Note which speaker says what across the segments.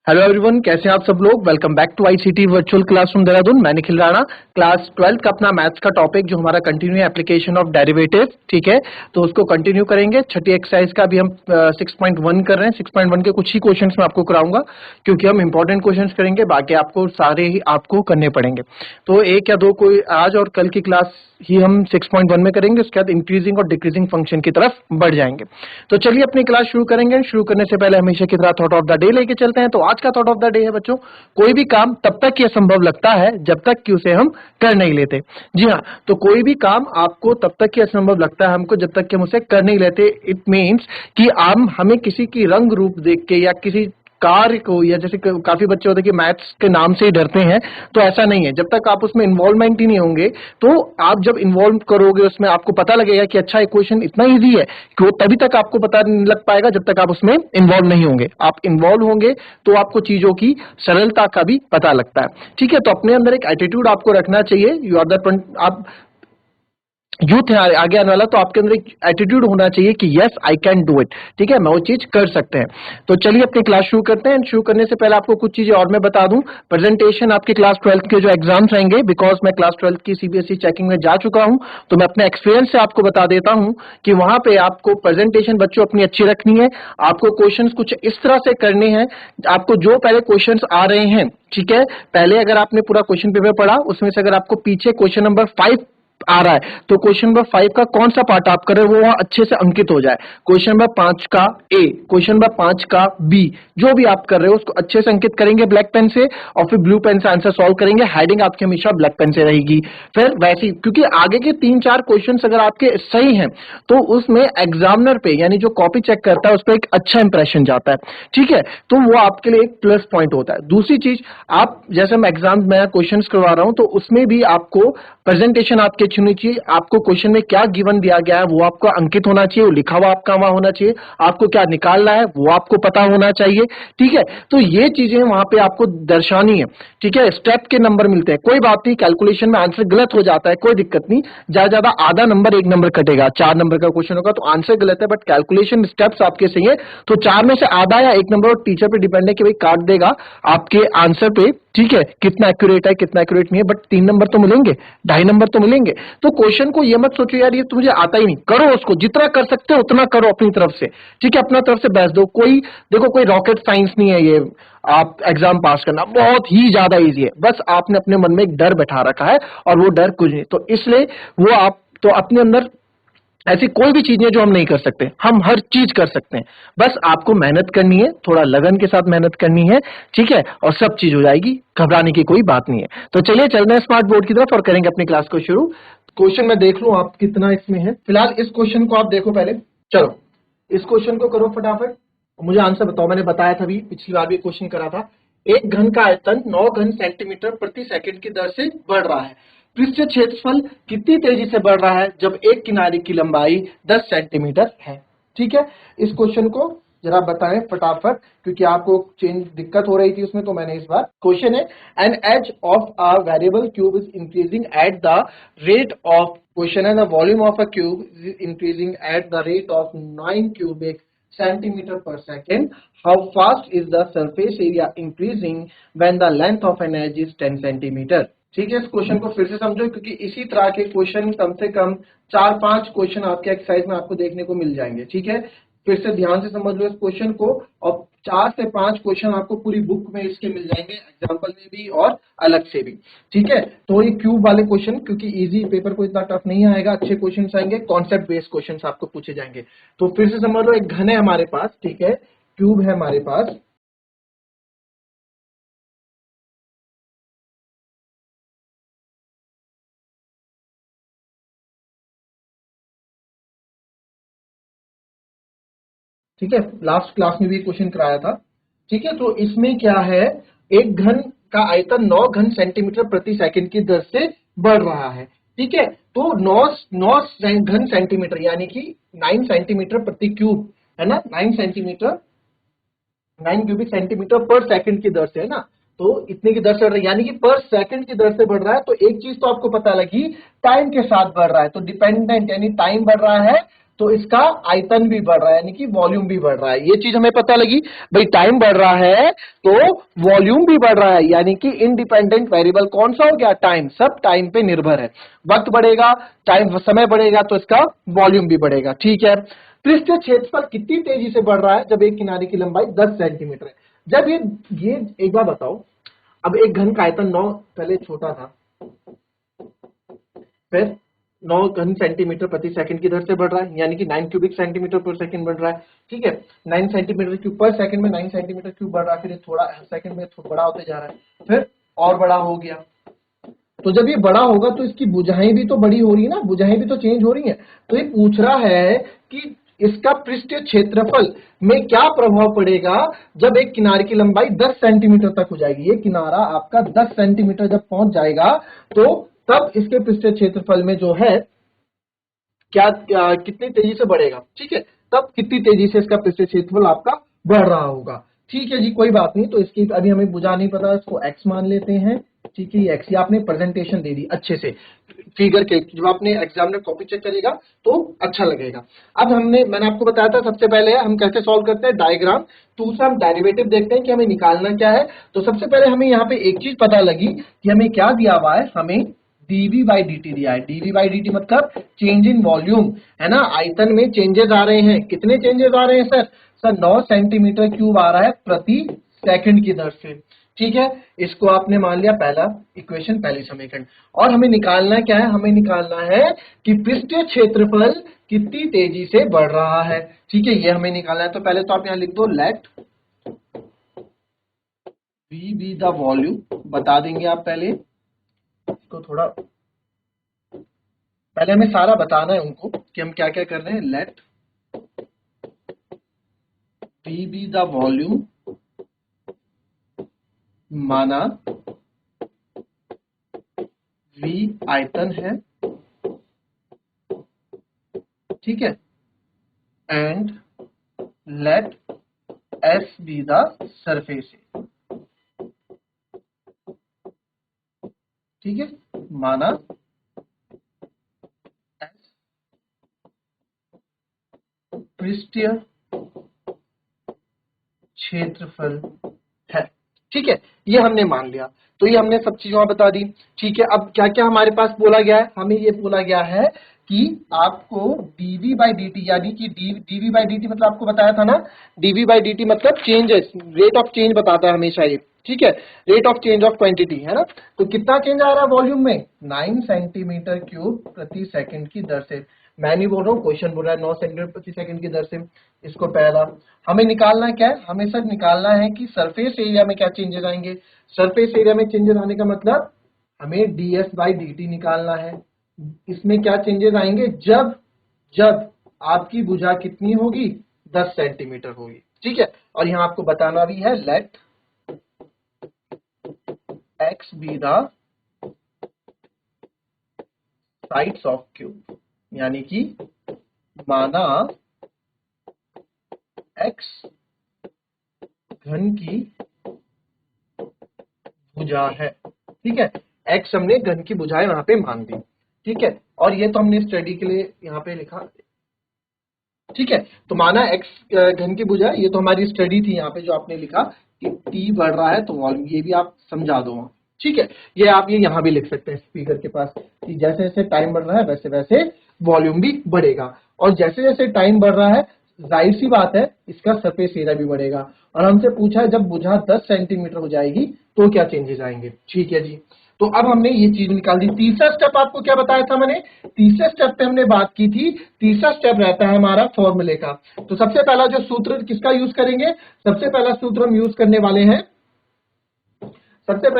Speaker 1: Hello everyone, कैसे हैं आप सब लोग। Welcome back to ICT virtual classroom Dehradun. मैं निखिल राणा। क्लास 12 का अपना मैथ्स का टॉपिक जो हमारा कंटिन्यू एप्लीकेशन ऑफ डेरिवेटिव, ठीक है, तो उसको कंटिन्यू करेंगे। छठी एक्सरसाइज का भी हम 6.1 कर रहे हैं। 6.1 के कुछ ही क्वेश्चंस मैं आपको कराऊंगा क्योंकि हम इंपॉर्टेंट क्वेश्चंस करेंगे, बाकी आपको सारे ही आपको करने पड़ेंगे। तो एक या दो कोई आज और कल की क्लास ही हम 6.1 में करेंगे, उसके बाद इंक्रीजिंग और डिक्रीजिंग फंक्शन की तरफ बढ़ जाएंगे। तो चलिए अपनी क्लास शुरू करेंगे। शुरू करने से पहले हमेशा की तरह थॉट ऑफ द डे लेके चलते हैं। तो आज का थॉट ऑफ द डे है बच्चों, कोई भी काम तब तक ये संभव लगता है जब तक कि उसे हम कर नहीं लेते। जी हाँ, तो कोई भी काम आपको तब तक ये असंभव लगता है हमको जब तक कि हम उसे कर नहीं लेते। इट मीन्स कि हमें किसी की रंग रूप देख के या किसी कार्य को, या जैसे काफी बच्चे होते हैं कि मैथ्स के नाम से ही डरते हैं, तो ऐसा नहीं है। जब तक आप उसमें इन्वॉल्वमेंट ही नहीं होंगे, तो आप जब इन्वॉल्व करोगे उसमें, आपको पता लगेगा कि अच्छा इक्वेशन इतना इजी है, कि वो तभी तक आपको पता नहीं लग पाएगा जब तक आप उसमें इन्वॉल्व नहीं होंगे। आप इन्वॉल्व होंगे तो आपको चीजों की सरलता का भी पता लगता है। ठीक है, तो अपने अंदर एक एटीट्यूड आपको रखना चाहिए। यू आर द, आप यूथ है आगे आने वाला, तो आपके अंदर एक एटीट्यूड होना चाहिए कि yes I can do it. ठीक है, मैं वो चीज कर सकते हैं। तो चलिए अपनी क्लास शुरू करते हैं। शुरू करने से पहले आपको कुछ चीजें और मैं बता दूं। प्रेजेंटेशन आपके क्लास 12 के जो एग्जाम्स रहेंगे, बिकॉज मैं क्लास 12 की सीबीएसई चेकिंग में जा चुका हूं, तो मैं अपने एक्सपीरियंस से आपको बता देता हूं कि वहां पे आपको प्रेजेंटेशन बच्चों अपनी अच्छी रखनी है। आपको क्वेश्चंस कुछ इस तरह से करने हैं, आपको जो पहले क्वेश्चंस आ रहे हैं, ठीक है, पहले अगर आपने पूरा क्वेश्चन पेपर पढ़ा, उसमें से अगर आपको पीछे क्वेश्चन नंबर 5 आ रहा है, तो क्वेश्चन नंबर 5 का कौन सा पार्ट आप कर रहे हो वो वहां अच्छे से अंकित हो जाए। क्वेश्चन नंबर 5 का ए, क्वेश्चन नंबर 5 का बी, जो भी आप कर रहे हो उसको अच्छे से अंकित करेंगे ब्लैक पेन से, और फिर ब्लू पेन से आंसर सॉल्व करेंगे। हेडिंग आपकी हमेशा ब्लैक पेन से रहेगी। फिर वैसी, क्योंकि आगे के 3-4 क्वेश्चन अगर आपके सही हैं, तो उसमें एग्जामिनर पे, यानी जो कॉपी चेक करता है, उस पर एक अच्छा इंप्रेशन जाता है। ठीक है, तो वो आपके लिए एक प्लस पॉइंट होता है। दूसरी चीज, आप जैसे मैं एग्जाम में क्वेश्चन करवा रहा हूं, तो उसमें भी आपको प्रेजेंटेशन आपकी अच्छी होनी चाहिए। आपको क्वेश्चन में क्या गिवन दिया गया है वो आपको अंकित होना चाहिए, वो लिखा हुआ आपका वहां होना चाहिए। आपको क्या निकालना है वो आपको पता होना चाहिए। ठीक है, तो ये चीजें वहां पे आपको दर्शानी है। ठीक है, स्टेप के नंबर मिलते हैं, कोई बात नहीं, कैलकुलेशन में आंसर गलत हो जाता है, कोई दिक्कत नहीं, ज्यादा ज्यादा आधा नंबर 1 नंबर कटेगा। 4 नंबर का क्वेश्चन होगा तो आंसर गलत है, बट कैलकुलेशन स्टेप्स आपके सही है, तो 4 में से आधा या 1 नंबर और टीचर पे डिपेंड है कि भाई काट देगा आपके आंसर पे। ठीक है, कितना एक्यूरेट है कितना एक्यूरेट नहीं है, बट 3 नंबर तो मिलेंगे, 2.5 नंबर तो मिलेंगे। तो क्वेश्चन को ये मत सोचो यार ये तो मुझे आता ही नहीं, करो उसको, जितना कर सकते हो उतना करो अपनी तरफ से। ठीक है, अपना तरफ से बेस्ट दो। कोई देखो, कोई रॉकेट साइंस नहीं है ये, आप एग्जाम पास करना बहुत ही ज्यादा इजी है। बस आपने अपने मन में एक डर बैठा रखा है, और वो डर कुछ नहीं, तो इसलिए वो आप तो अपने अंदर ऐसी कोई भी चीज नहीं है जो हम नहीं कर सकते, हम हर चीज कर सकते हैं। बस आपको मेहनत करनी है, थोड़ा लगन के साथ मेहनत करनी है। ठीक है, और सब चीज हो जाएगी, घबराने की कोई बात नहीं है। तो चलिए चलते हैं स्मार्ट बोर्ड की तरफ और करेंगे अपनी क्लास को शुरू। क्वेश्चन मैं देख लूं आप कितना इसमें है। फिलहाल इस क्वेश्चन को आप देखो पहले। चलो इस क्वेश्चन को करो फटाफट, मुझे आंसर बताओ। मैंने बताया था भी, पिछली बार भी क्वेश्चन करा था। एक घन का आयतन 9 घन सेंटीमीटर प्रति सेकंड की दर से बढ़ रहा है। पृष्ठीय क्षेत्रफल कितनी तेजी से बढ़ रहा है जब एक किनारे की लंबाई 10 सेंटीमीटर है। ठीक है, इस क्वेश्चन को जरा बताएं फटाफट, क्योंकि आपको चेंज दिक्कत हो रही थी उसमें, तो मैंने इस बार क्वेश्चन है, an edge of a variable cube is increasing at the rate of, question है, the volume of a cube is increasing at the rate of 9 cubic centimeter per second. How fast is the surface area increasing when the length of an edge is 10 centimeter? ठीक है, इस question को फिर से समझो, क्योंकि इसी तरह के क्वेश्चन कम से कम 4-5 क्वेश्चन आपके एक्सरसाइज में आपको देखने को मिल जाएंगे। ठीक है, फिर से ध्यान से समझ लो इस क्वेश्चन को, और 4 से 5 क्वेश्चन आपको पूरी बुक में इसके मिल जाएंगे, एग्जाम्पल में भी और अलग से भी। ठीक है, तो ये क्यूब वाले क्वेश्चन, क्योंकि इजी पेपर को इतना टफ नहीं आएगा, अच्छे क्वेश्चन आएंगे, कॉन्सेप्ट बेस्ड क्वेश्चन आपको पूछे जाएंगे। तो फिर से समझ लो, एक घन है हमारे पास, ठीक है, क्यूब है हमारे पास, ठीक है, लास्ट क्लास में भी क्वेश्चन कराया था। ठीक है, तो इसमें क्या है, एक घन का आयतन 9 घन सेंटीमीटर प्रति सेकंड की दर से बढ़ रहा है। ठीक है, तो 9 घन सेंटीमीटर यानी कि 9 सेंटीमीटर प्रति क्यूब है ना, 9 सेंटीमीटर, 9 क्यूबिक सेंटीमीटर पर सेकंड की दर से, है ना, तो इतने की दर से बढ़ रहा है, यानी कि पर सेकंड की दर से बढ़ रहा है। तो एक चीज तो आपको पता लगी, टाइम के साथ बढ़ रहा है, तो डिपेंडेंट यानी टाइम बढ़ रहा है, तो इसका आयतन भी बढ़ रहा है, यानी कि वॉल्यूम भी बढ़ रहा है। ये चीज हमें पता लगी भाई, टाइम बढ़ रहा है तो वॉल्यूम भी बढ़ रहा है, यानी कि इंडिपेंडेंट वेरिएबल कौन सा हो गया, टाइम। सब टाइम पे निर्भर है, वक्त बढ़ेगा, टाइम समय बढ़ेगा तो इसका वॉल्यूम भी बढ़ेगा। ठीक है, पृष्ठीय क्षेत्रफल कितनी तेजी से बढ़ रहा है, जब एक किनारे की लंबाई 10 सेंटीमीटर है। जब ये एक बार बताओ, अब एक घन का आयतन 9 पहले छोटा था, फिर 9 घन सेंटीमीटर प्रति सेकंड की दर से बढ़ रहा है, यानी कि 9 क्यूबिक सेंटीमीटर पर सेकंड बढ़ रहा है। ठीक है, 9 सेंटीमीटर क्यूब पर सेकंड में 9 सेंटीमीटर क्यूब बढ़ रहा है, फिर ये थोड़ा सेकंड में थोड़ा बड़ा होते जा रहा है, फिर और बड़ा हो गया। तो जब ये बड़ा होगा तो इसकी भुजाएं भी तो बड़ी हो रही है ना, भुजाएं भी तो चेंज हो रही है। तो ये पूछ रहा है कि इसका पृष्ठीय क्षेत्रफल में क्या प्रभाव पड़ेगा जब एक किनारे की लंबाई 10 सेंटीमीटर तक हो जाएगी। ये किनारा आपका 10 सेंटीमीटर जब पहुंच जाएगा तो तब इसके पृष्ठीय क्षेत्रफल में जो है क्या कितनी तेजी से बढ़ेगा। ठीक है, तब कितनी तेजी से इसका पृष्ठीय क्षेत्रफल आपका बढ़ रहा होगा। ठीक है जी, कोई बात नहीं, तो इसकी अभी हमें बुझा नहीं पता, इसको एक्स मान लेते हैं। ठीक है, एक्स, ये आपने प्रेजेंटेशन दे दी अच्छे से फिगर के, जब आपने एग्जाम में कॉपी चेक करेगा तो अच्छा लगेगा। अब मैंने आपको बताया था सबसे पहले हम कैसे सॉल्व करते हैं, डायग्राम। दूसरा हम डेरिवेटिव देखते हैं कि हमें निकालना क्या है। तो सबसे पहले हमें यहाँ पे एक चीज पता लगी कि हमें क्या दिया हुआ है, हमें dv बाई dt दिया है। dv बाई dt मतलब चेंज इन वॉल्यूम, है ना, आयतन में चेंजेस आ रहे हैं। कितने चेंजेस आ रहे हैं सर 9 सेंटीमीटर क्यूब आ रहा है प्रति सेकंड की दर से। ठीक है, इसको आपने मान लिया पहला इक्वेशन, पहली समीकरण। और हमें निकालना क्या है, हमें निकालना है कि पृष्ठीय क्षेत्रफल कितनी तेजी से बढ़ रहा है। ठीक है, ये हमें निकालना है। तो पहले तो आप यहां लिख दो, let V be the volume, बता देंगे आप पहले इसको थोड़ा, पहले हमें सारा बताना है उनको कि हम क्या क्या कर रहे हैं। Let V be the volume, माना वी आयतन है, ठीक है, and let S be the surface, ठीक है, माना एस पृष्ठीय क्षेत्रफल है। ठीक है, ये हमने मान लिया, तो ये हमने सब चीजें बता दी। ठीक है, अब क्या क्या हमारे पास बोला गया है, हमें ये बोला गया है कि आपको dv बाई dt, यानी कि dv बाई dt मतलब आपको बताया था ना, dv बाई dt मतलब चेंजेस, रेट ऑफ चेंज बताता है हमेशा ये। ठीक है, rate of change of quantity, है ना। तो कितना चेंज आ रहा है वॉल्यूम में, 9 सेंटीमीटर क्यूब प्रति सेकंड की दर से। मैं नहीं बोल रहा हूँ, क्वेश्चन बोल रहा है 9 सेंटीमीटर प्रति सेकंड की दर से। इसको पहला हमें निकालना क्या है, हमें सर निकालना है कि सरफेस एरिया में क्या चेंजेस आएंगे। सरफेस एरिया में चेंजेस आने का मतलब हमें ds बाई dt निकालना है। इसमें क्या चेंजेस आएंगे, जब जब आपकी भुजा कितनी होगी, 10 सेंटीमीटर होगी। ठीक है, और यहां आपको बताना भी है, let x be the sides of cube, यानी कि माना x घन की भुजा है। ठीक है, x हमने घन की भुजाएं वहां पे मान दी। ठीक है, और ये तो हमने स्टडी के लिए यहाँ पे लिखा। ठीक है, तो माना x घन की भुजा, ये तो हमारी स्टडी थी यहाँ पे जो आपने लिखा कि t बढ़ रहा है तो वॉल्यूम, ये भी आप समझा दो वहां। ठीक है, ये आप ये यहाँ भी लिख सकते हैं स्पीकर के पास कि जैसे जैसे टाइम बढ़ रहा है वैसे वैसे वॉल्यूम भी बढ़ेगा, और जैसे जैसे टाइम बढ़ रहा है जाहिर सी बात है इसका सरफेस एरिया भी बढ़ेगा। और हमसे पूछा है जब भुजा 10 सेंटीमीटर हो जाएगी तो क्या चेंजेस आएंगे। ठीक है जी, तो अब हमने ये चीज निकाल दी। तीसरा स्टेप आपको क्या बताया था मैंने, तीसरे स्टेप पे हमने बात की थी। तीसरा स्टेप रहता है हमारा फॉर्मूले का। तो सबसे पहला जो सूत्र किसका यूज करेंगे, सबसे पहला सूत्र हम यूज करने वाले हैं, सबसे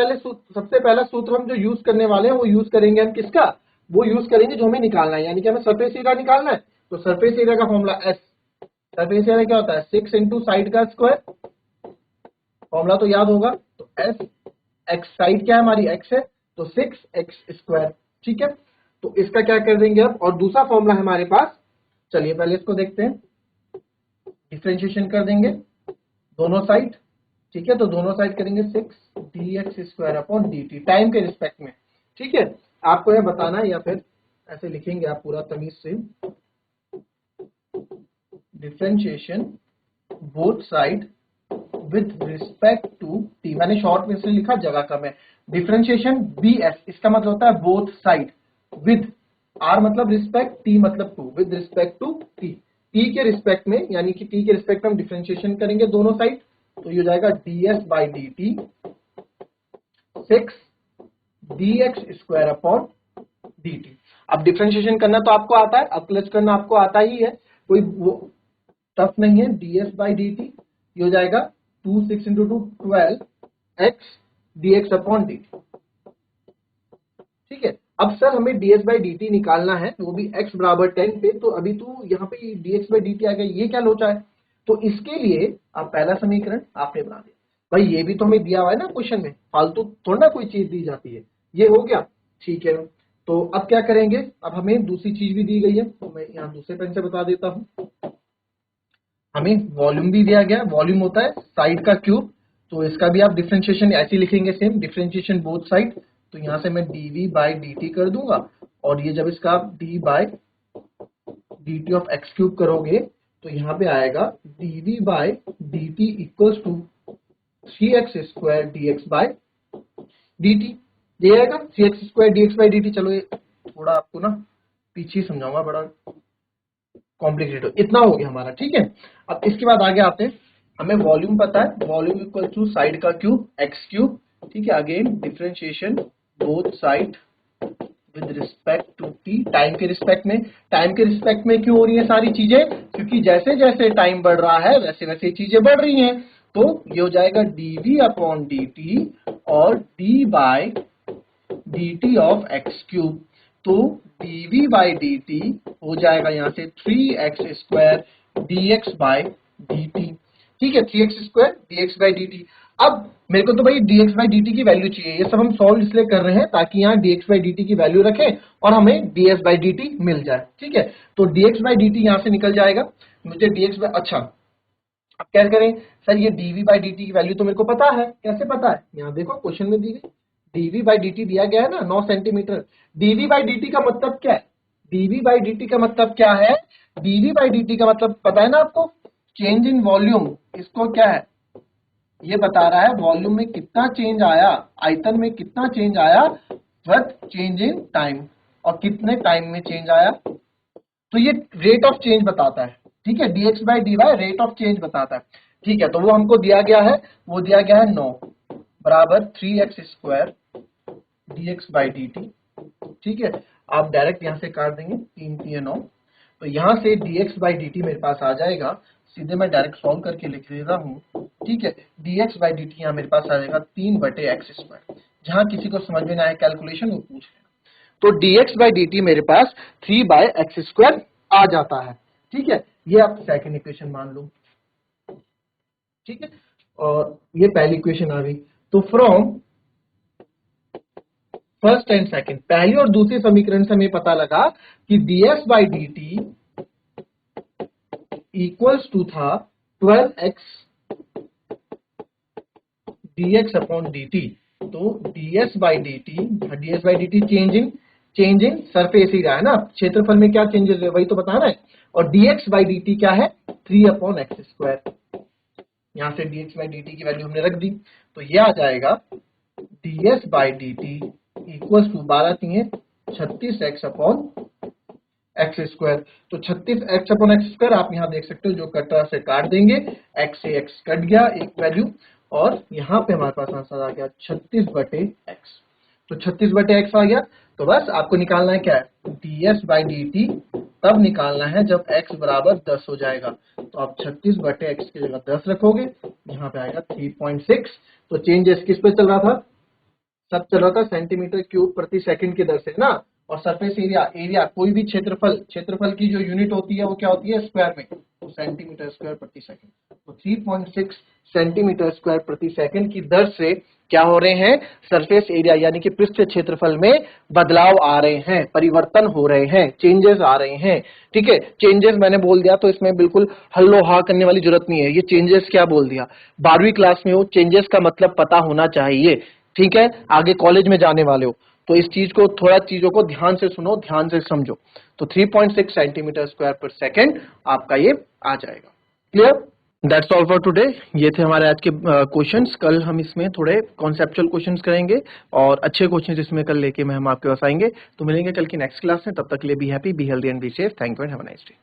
Speaker 1: पहला सूत्र हम जो यूज करने वाले हैं वो यूज करेंगे हम किसका, वो यूज करेंगे जो हमें निकालना है, यानी कि हमें सरफेस एरिया निकालना है। तो सरफेस एरिया का फॉर्मूला एस, सरफेस एरिया क्या होता है 6 इंटू साइड का स्क्वायर, फॉर्मूला तो याद होगा। तो एस, एक्स साइड क्या है हमारी एक्स है, तो 6x स्क्वायर। ठीक है, तो इसका क्या कर देंगे अब, और दूसरा फॉर्मूला है हमारे पास, चलिए पहले इसको देखते हैं, डिफरेंशिएशन कर देंगे दोनों साइड। ठीक है, तो दोनों साइड करेंगे 6dx square upon dt, time के रिस्पेक्ट में। ठीक है, आपको यह बताना है या फिर ऐसे लिखेंगे आप पूरा तमीज से, differentiation both side with respect to T, मैंने शॉर्ट में से लिखा, जगह कम है। डिफरेंशिएशन BS, इसका मतलब होता है बोथ साइड, विद R मतलब रिस्पेक्ट, T मतलब to, with respect to T, T के रिस्पेक्ट में, यानी कि T के रिस्पेक्ट में हम डिफरेंशिएशन करेंगे दोनों साइड, तो ये हो जाएगा ds by D T 6 dx square upon dt। अब डिफरेंशिएशन करना तो आपको आता है, अवकलज करना आपको आता ही है, कोई वो टफ नहीं है। ds बाई डी टी ये हो जाएगा 2 6 into 2 12 x dx upon dt। ठीक है, अब सर हमें ds बाई डी टी निकालना है, वो भी x बराबर 10 पे, तो अभी तो यहाँ पे dx बाई डी टी आ गया, ये क्या लोचा है? तो इसके लिए आप पहला समीकरण आपने बना दिया, भाई ये भी तो हमें दिया हुआ है ना क्वेश्चन में, फालतू थोड़ा ना कोई चीज दी जाती है, ये हो गया। ठीक है, तो अब क्या करेंगे, अब हमें दूसरी चीज भी दी गई है, तो मैं यहाँ दूसरे पेन से बता देता हूँ। हमें वॉल्यूम भी दिया गया, वॉल्यूम होता है साइड का क्यूब, तो इसका भी आप डिफरेंशिएशन ऐसे लिखेंगे सेम, डिफरेंशिएशन बोथ साइड, तो यहां से मैं dv बाई dt कर दूंगा, और ये जब इसका d by dt of x cube करोगे तो यहाँ पे आएगा dv by dt equals to 3x square dx by dt, ये आएगा 3x square dx by dt। चलो ये थोड़ा आपको ना पीछे समझाऊंगा, बड़ा कॉम्प्लिकेटेड, इतना हो गया हमारा। ठीक है, अब इसके बाद आगे आते हैं, हमें वॉल्यूम पता है, वॉल्यूम इक्वल टू साइड का क्यूब एक्स क्यूब। ठीक है, again differentiation both side with respect to T, time के रिस्पेक्ट में। टाइम के रिस्पेक्ट में क्यों हो रही है सारी चीजें? क्योंकि जैसे जैसे टाइम बढ़ रहा है वैसे वैसे चीजें बढ़ रही हैं, तो ये हो जाएगा dv अपॉन dt और d by dt of x cube, तो dv बाई dt हो जाएगा यहाँ से 3x square dx by dt। ठीक है, 3x square dx by dt। अब मेरे को तो भाई dx बाई dt की वैल्यू चाहिए, ये सब हम सॉल्व इसलिए कर रहे हैं ताकि यहाँ dx बाई dt की वैल्यू रखें और हमें ds बाई dt मिल जाए। ठीक है, तो dx बाई dt यहाँ से निकल जाएगा, मुझे dx बाई, अच्छा अब क्या करें सर, ये dv बाई dt की वैल्यू तो मेरे को पता है, कैसे पता है? यहाँ देखो क्वेश्चन में दी गई, dv बाई dt दिया गया है ना 9 सेंटीमीटर। dv बाई dt का मतलब क्या है? dv बाई dt का मतलब क्या है? dv बाई dt का मतलब पता है ना आपको, चेंज इन वॉल्यूम। इसको क्या है, ये बता रहा है वॉल्यूम में कितना चेंज आया, आयतन में कितना चेंज आया विद चेंज इन टाइम, और कितने टाइम में चेंज आया, तो ये रेट ऑफ चेंज बताता है। ठीक है, dx by dy rate of change बताता है। ठीक है, तो वो हमको दिया गया है, वो दिया गया है 9 बराबर 3x square dx by dt। ठीक है, आप डायरेक्ट यहां से काट देंगे, 3 3 9, तो यहां से dx बाई dt मेरे पास आ जाएगा, सीधे मैं डायरेक्ट सॉल्व करके लिख दे रहा हूं। ठीक है, dx बाई dt यहाँ मेरे पास आ जाएगा 3 बटे एक्स स्क्वायर। जहां किसी को समझ में ना आए कैलकुलेशन वो पूछ लेना, तो dx बाई dt मेरे पास 3 बाय एक्स स्क्वायर आ जाता है। ठीक है, ये आप सेकंड इक्वेशन मान लो। ठीक है, और ये पहली इक्वेशन आ गई, तो फ्रॉम फर्स्ट एंड सेकंड, पहली और दूसरी समीकरण से हमें पता लगा कि ds by dt equals to था 12x dx अपॉन dt। तो ds by dt change in surface area है ना, क्षेत्रफल में क्या चेंजेस है वही तो बताना है, और dx बाई dt क्या है, 3 अपॉन एक्स स्क्वायर। यहां से dx बाई dt की वैल्यू हमने रख दी, तो ये आ जाएगा ds by dt equals to 12 3 36x upon x square. तो 36x अपॉन एक्स स्क्वायर आप यहाँ देख सकते हो, जो कटर से काट देंगे, x से x कट गया एक वैल्यू, और यहाँ पे हमारे पास आंसर आ गया 36 बटे एक्स। तो 36 बटे एक्स आ गया, तो बस आपको निकालना है क्या है, ds बाई dt तब निकालना है जब x बराबर 10 हो जाएगा। तो आप 36 बटे एक्स की जगह 10 रखोगे, यहाँ पे आएगा 3.6। तो चेंजेस किस पे चल रहा था, सब चल रहा था सेंटीमीटर क्यूब प्रति सेकंड की दर से ना, और सरफेस एरिया कोई भी क्षेत्रफल की जो यूनिट होती है वो क्या होती है, स्क्वायर में, तो सेंटीमीटर स्क्वायर प्रति सेकंड। तो 3.6 सेंटीमीटर स्क्वायर प्रति सेकंड की दर से क्या हो रहे हैं, सरफेस एरिया यानी कि पृष्ठ क्षेत्रफल में बदलाव आ रहे हैं, परिवर्तन हो रहे हैं, चेंजेस आ रहे हैं। ठीक है, चेंजेस मैंने बोल दिया तो इसमें बिल्कुल हल्लो हा करने वाली जरूरत नहीं है, ये चेंजेस क्या बोल दिया, 12वीं क्लास में हो, चेंजेस का मतलब पता होना चाहिए। ठीक है, आगे कॉलेज में जाने वाले हो तो इस चीज को, थोड़ा चीजों को ध्यान से सुनो, ध्यान से समझो। तो 3.6 सेंटीमीटर स्क्वायर पर सेकेंड आपका ये आ जाएगा। Clear? That's all for today. ये थे हमारे आज के क्वेश्चंस। कल हम इसमें थोड़े कॉन्सेप्चुअल क्वेश्चंस करेंगे और अच्छे क्वेश्चंस इसमें कल लेके हम आपके पास आएंगे। तो मिलेंगे कल की नेक्स्ट क्लास में, तब तक के लिए be happy, be healthy and be safe. Thank you and have a nice day.